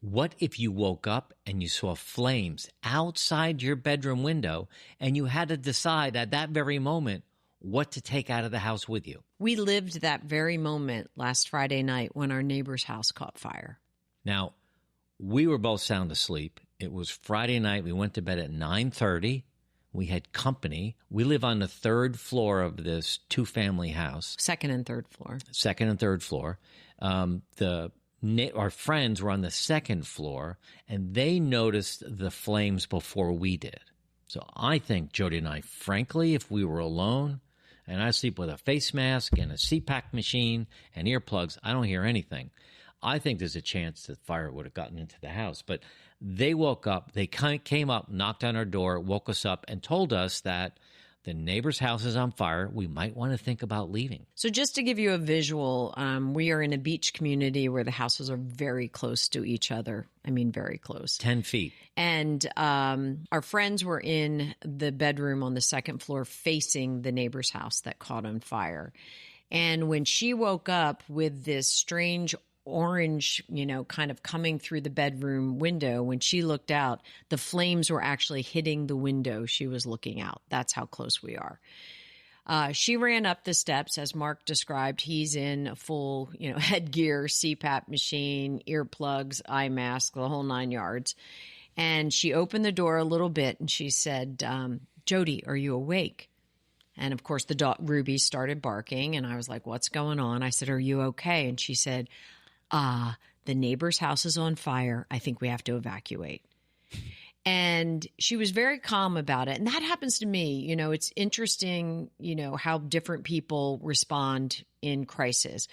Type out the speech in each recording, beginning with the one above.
What if you woke up and you saw flames outside your bedroom window and you had to decide at that very moment what to take out of the house with you? We lived that very moment last Friday night when our neighbor's house caught fire. Now, we were both sound asleep. It was Friday night. We went to bed at 9:30. We had company. We live on the third floor of this two-family house. Second and third floor. Second and third floor. Our friends were on the second floor, and they noticed the flames before we did. So I think Jody and I, frankly, if we were alone, and I sleep with a face mask and a CPAP machine and earplugs, I don't hear anything. I think there's a chance that fire would have gotten into the house. But they woke up, they came up, knocked on our door, woke us up, and told us that the neighbor's house is on fire. We might want to think about leaving. So just to give you a visual, we are in a beach community where the houses are very close to each other. I mean, very close. 10 feet. And our friends were in the bedroom on the second floor facing the neighbor's house that caught on fire. And when she woke up with this strange orange, kind of coming through the bedroom window, when she looked out, the flames were actually hitting the window she was looking out. That's how close we are. She ran up the steps, as Mark described. He's in a full, headgear, CPAP machine, earplugs, eye mask, the whole 9 yards. And she opened the door a little bit and she said, Jody, are you awake? And of course, the dog, Ruby, started barking. And I was like, what's going on? I said, are you okay? And she said, the neighbor's house is on fire. I think we have to evacuate. And she was very calm about it. And that happens to me. It's interesting, how different people respond in crisis.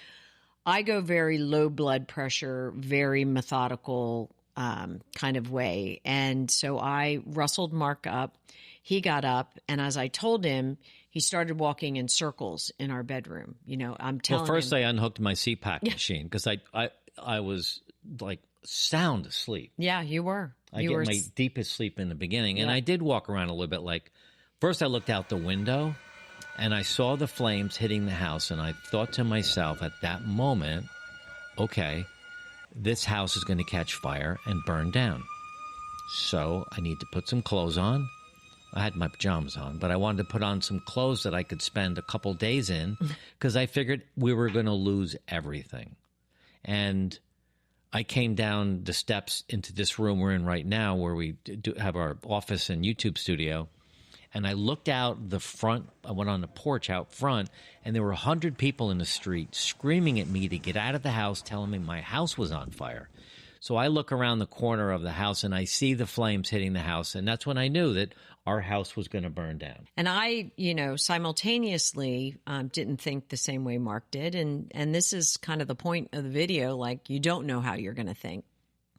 I go very low blood pressure, very methodical kind of way. And so I rustled Mark up. He got up. And as I told him, he started walking in circles in our bedroom. I'm telling him. Well, first I unhooked my CPAP machine because I was like sound asleep. Yeah, you were. I get my deepest sleep in the beginning. And I did walk around a little bit like, first I looked out the window and I saw the flames hitting the house. And I thought to myself at that moment, okay, this house is going to catch fire and burn down. So I need to put some clothes on. I had my pajamas on, but I wanted to put on some clothes that I could spend a couple days in because I figured we were going to lose everything. And I came down the steps into this room we're in right now where we do have our office and YouTube studio. And I looked out the front. I went on the porch out front, and there were 100 people in the street screaming at me to get out of the house, telling me my house was on fire. So I look around the corner of the house, and I see the flames hitting the house, and that's when I knew that our house was going to burn down. And I, simultaneously didn't think the same way Mark did, and this is kind of the point of the video, like you don't know how you're going to think.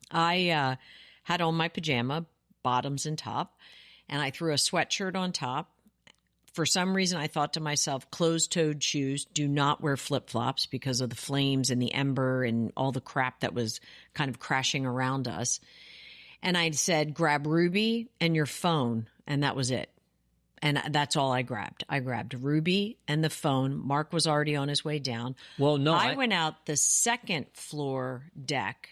I had on my pajama, bottoms and top, and I threw a sweatshirt on top. For some reason, I thought to myself, closed-toed shoes, do not wear flip-flops because of the flames and the ember and all the crap that was kind of crashing around us. And I said, grab Ruby and your phone, and that was it. And that's all I grabbed. I grabbed Ruby and the phone. Mark was already on his way down. Well, no. I went out the second floor deck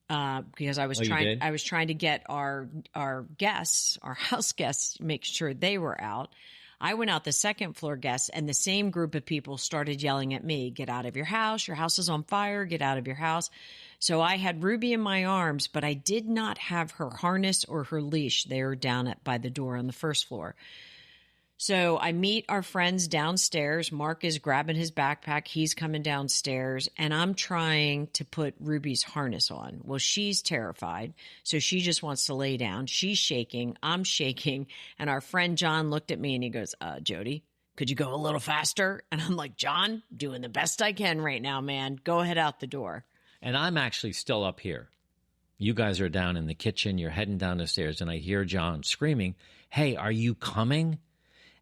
because I was trying to get our guests, our house guests, make sure they were out. I went out the second floor guests, and the same group of people started yelling at me, get out of your house is on fire, get out of your house. So I had Ruby in my arms, but I did not have her harness or her leash. They were down by the door on the first floor. So I meet our friends downstairs. Mark is grabbing his backpack. He's coming downstairs, and I'm trying to put Ruby's harness on. Well, she's terrified, so she just wants to lay down. She's shaking. I'm shaking. And our friend John looked at me, and he goes, Jody, could you go a little faster? And I'm like, John, doing the best I can right now, man. Go ahead out the door. And I'm actually still up here. You guys are down in the kitchen. You're heading down the stairs, and I hear John screaming, hey, are you coming?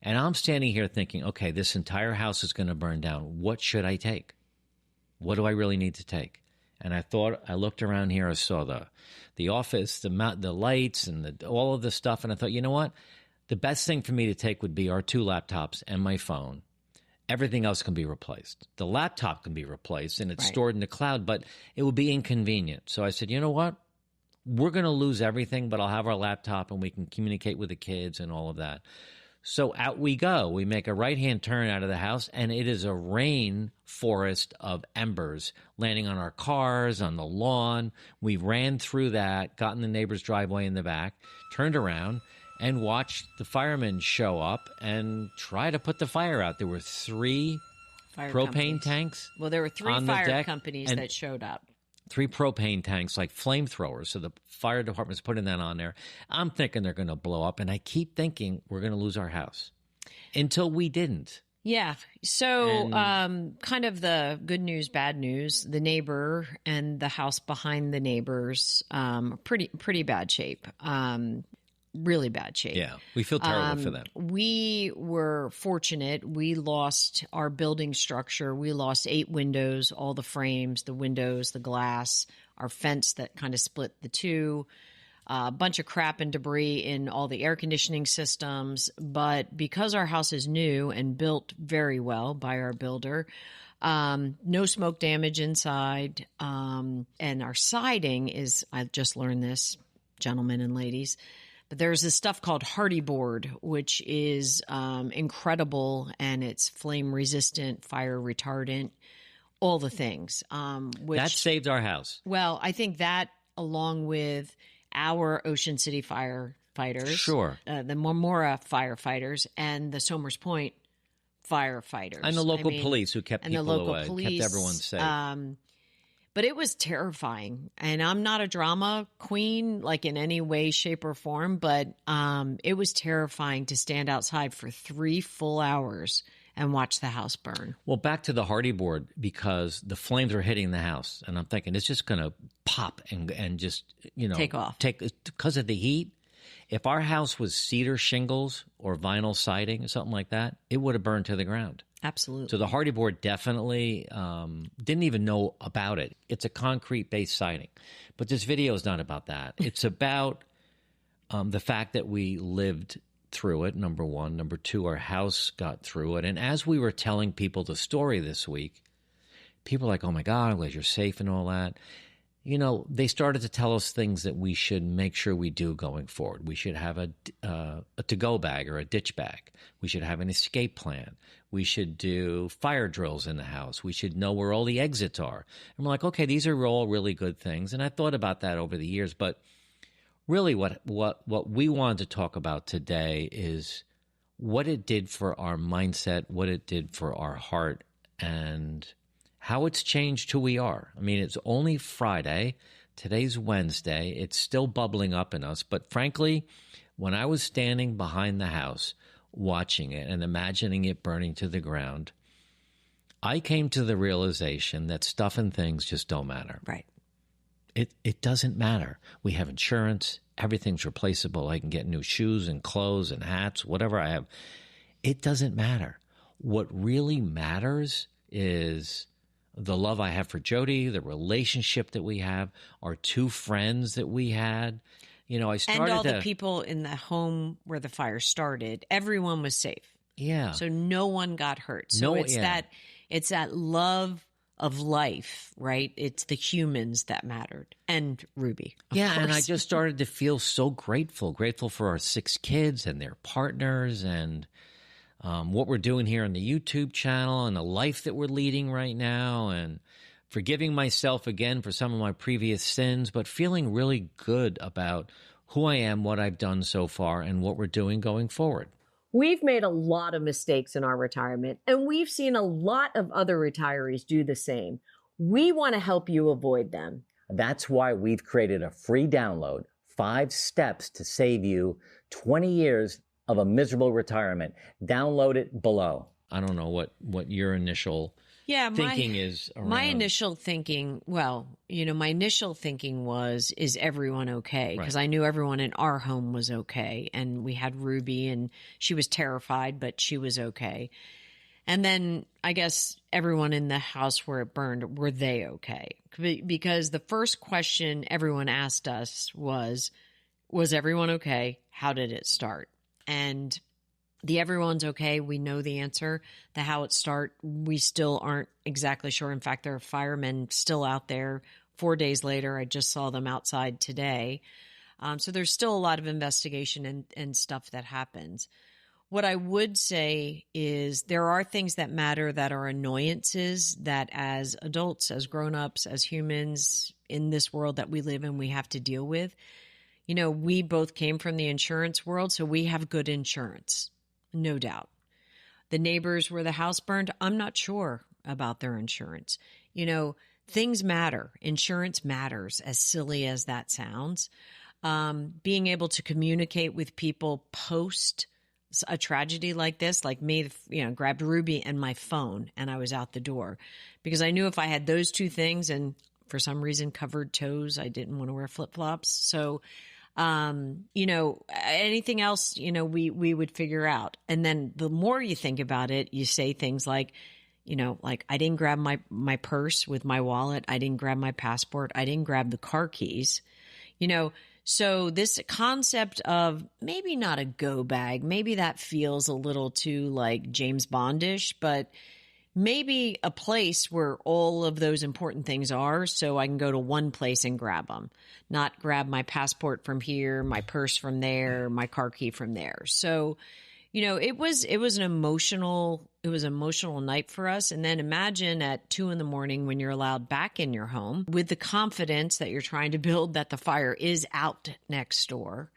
And I'm standing here thinking, okay, this entire house is going to burn down. What should I take? What do I really need to take? And I looked around here, I saw the office, the lights, and all of the stuff. And I thought, you know what? The best thing for me to take would be our 2 laptops and my phone everything else can be replaced. The laptop can be replaced and it's Right. stored in the cloud, but it would be inconvenient. So I said, you know what? We're going to lose everything, but I'll have our laptop and we can communicate with the kids and all of that. So out we go. We make a right-hand turn out of the house, and it is a rain forest of embers landing on our cars, on the lawn. We ran through that, got in the neighbor's driveway in the back, turned around, and watched the firemen show up and try to put the fire out. There were 3 Fire propane companies. tanks. Well, there were 3 on the fire deck, companies and that showed up. 3 propane tanks, like flamethrowers. So the fire department's putting that on there. I'm thinking they're going to blow up, and I keep thinking we're going to lose our house until we didn't. Yeah. So, kind of the good news, bad news. The neighbor and the house behind the neighbors, pretty bad shape. Really bad shape. Yeah, we feel terrible for them. We were fortunate. We lost our building structure. We lost 8 windows, all the frames, the windows, the glass, our fence that kind of split the 2, a bunch of crap and debris in all the air conditioning systems. But because our house is new and built very well by our builder, no smoke damage inside. And our siding is, I've just learned this, gentlemen and ladies, but there's this stuff called hardy board, which is incredible, and it's flame resistant, fire retardant, all the things. That saved our house. Well, I think that, along with our Ocean City firefighters, Sure, the Marmora firefighters, and the Somers Point firefighters, and the local police who kept and the people local away, police, kept everyone safe. But it was terrifying. And I'm not a drama queen, like in any way, shape, or form, but it was terrifying to stand outside for 3 full hours and watch the house burn. Well, back to the hardy board, because the flames were hitting the house, and I'm thinking it's just going to pop and just, Take off. Because of the heat. If our house was cedar shingles or vinyl siding or something like that, it would have burned to the ground. Absolutely. So the hardy board definitely didn't even know about it. It's a concrete-based siding. But this video is not about that. It's about the fact that we lived through it, number one. Number two, our house got through it. And as we were telling people the story this week, people were like, oh, my God, I'm glad you're safe and all that. They started to tell us things that we should make sure we do going forward. We should have a to-go bag or a ditch bag. We should have an escape plan. We should do fire drills in the house. We should know where all the exits are. And we're like, okay, these are all really good things. And I thought about that over the years. But really what we wanted to talk about today is what it did for our mindset, what it did for our heart, and how it's changed who we are. I mean, it's only Friday. Today's Wednesday. It's still bubbling up in us. But frankly, when I was standing behind the house watching it and imagining it burning to the ground, I came to the realization that stuff and things just don't matter. Right. It doesn't matter. We have insurance. Everything's replaceable. I can get new shoes and clothes and hats, whatever I have. It doesn't matter. What really matters is the love I have for Jody, the relationship that we have, our 2 friends that we had. I started and all the people in the home where the fire started, everyone was safe. Yeah. So no one got hurt. So it's that love of life, right? It's the humans that mattered. And Ruby. Of course. And I just started to feel so grateful for our 6 kids and their partners and what we're doing here on the YouTube channel and the life that we're leading right now, and forgiving myself again for some of my previous sins, but feeling really good about who I am, what I've done so far, and what we're doing going forward. We've made a lot of mistakes in our retirement, and we've seen a lot of other retirees do the same. We want to help you avoid them. That's why we've created a free download, 5 steps to save you 20 years of a miserable retirement. Download it below. I don't know what your initial thinking is around. My initial thinking, my initial thinking was, is everyone okay? Because I knew everyone in our home was okay. And we had Ruby, and she was terrified, but she was okay. And then I guess everyone in the house where it burned, were they okay? Because the first question everyone asked us was everyone okay? How did it start? And The everyone's okay, we know the answer. The how it start, we still aren't exactly sure. In fact, there are firemen still out there 4 days later. I just saw them outside today. So there's still a lot of investigation and stuff that happens. What I would say is there are things that matter that are annoyances that as adults, as grown-ups, as humans in this world that we live in, we have to deal with. You know, we both came from the insurance world, so we have good insurance, no doubt. The neighbors where the house burned, I'm not sure about their insurance. You know, things matter. Insurance matters, as silly as that sounds. Being able to communicate with people post a tragedy like this, like me, you know, grabbed Ruby and my phone and I was out the door because I knew if I had those two things and for some reason covered toes, I didn't want to wear flip-flops. So, you know, anything else, you know, we would figure out. And then the more you think about it, you say things like, you know, like I didn't grab my purse with my wallet. I didn't grab my passport. I didn't grab the car keys, you know. So this concept of maybe not a go bag, maybe that feels a little too like James Bondish, but maybe a place where all of those important things are so I can go to one place and grab them, not grab my passport from here, my purse from there, my car key from there. So, you know, it was an emotional night for us. And then imagine at 2 a.m. when you're allowed back in your home with the confidence that you're trying to build that the fire is out next door.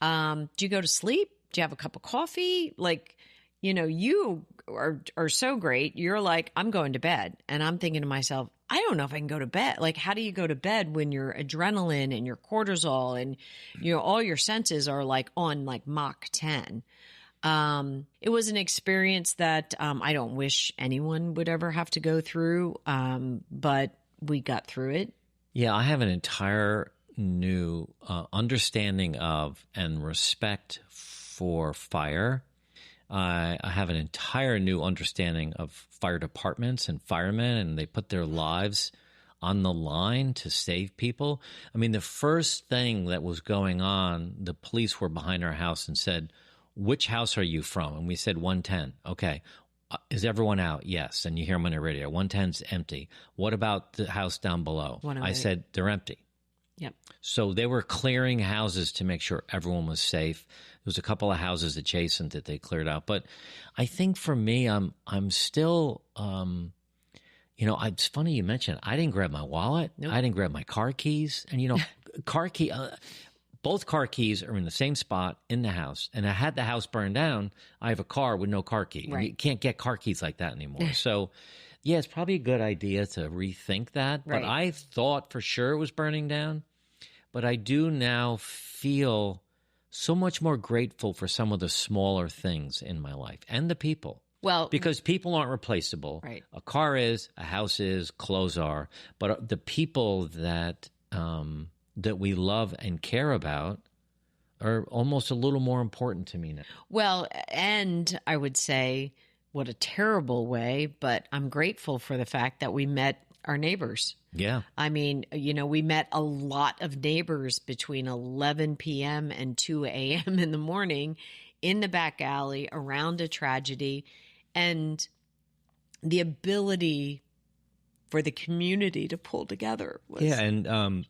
Do you go to sleep? Do you have a cup of coffee? Like, you know, you are so great. You're like, I'm going to bed. And I'm thinking to myself, I don't know if I can go to bed. Like, how do you go to bed when your adrenaline and your cortisol and, you know, all your senses are like on like Mach 10? It was an experience that I don't wish anyone would ever have to go through, but we got through it. Yeah, I have an entire new understanding of and respect for fire. I have an entire new understanding of fire departments and firemen, and they put their lives on the line to save people. I mean, the first thing that was going on, the police were behind our house and said, "Which house are you from?" And we said 110. Okay. Is everyone out? Yes. And you hear them on the radio. 110's empty. What about the house down below? I said, they're empty. Yep. So they were clearing houses to make sure everyone was safe. There was a couple of houses adjacent that they cleared out. But I think for me, I'm still, you know, it's funny you mentioned I didn't grab my wallet. Nope. I didn't grab my car keys. And, you know, both car keys are in the same spot in the house. And I had the house burned down. I have a car with no car key. Right. And you can't get car keys like that anymore. So, yeah, it's probably a good idea to rethink that. Right. But I thought for sure it was burning down. But I do now feel so much more grateful for some of the smaller things in my life and the people. Well, because people aren't replaceable. Right. A car is, a house is, clothes are. But the people that that we love and care about are almost a little more important to me now. Well, and I would say, what a terrible way, but I'm grateful for the fact that we met our neighbors. Yeah. I mean, you know, we met a lot of neighbors between 11 p.m. and 2 a.m. in the morning in the back alley around a tragedy, and the ability for the community to pull together was... Yeah, and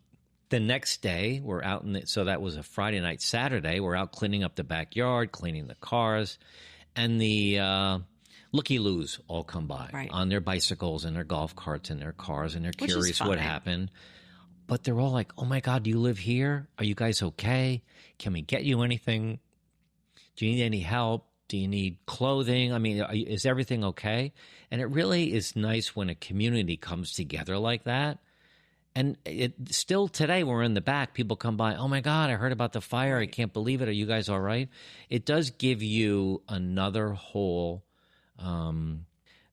the next day, we're out so that was a Friday night. Saturday, we're out cleaning up the backyard, cleaning the cars, and the looky-loos all come by on their bicycles and their golf carts and their cars, and they're curious what happened. But they're all like, "Oh my God, do you live here? Are you guys okay? Can we get you anything? Do you need any help? Do you need clothing? I mean, is everything okay?" And it really is nice when a community comes together like that. And it still today, we're in the back. People come by. "Oh my God, I heard about the fire. I can't believe it. Are you guys all right?" It does give you another whole,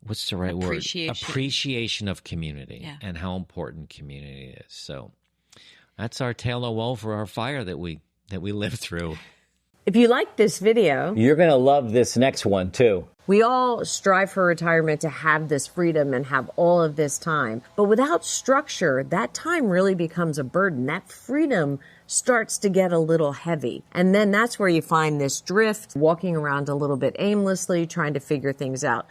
what's the right word? Appreciation of community and how important community is. So that's our tale of woe for our fire that we lived through. If you like this video, you're going to love this next one too. We all strive for retirement to have this freedom and have all of this time. But without structure, that time really becomes a burden. That freedom starts to get a little heavy. And then that's where you find this drift, walking around a little bit aimlessly, trying to figure things out.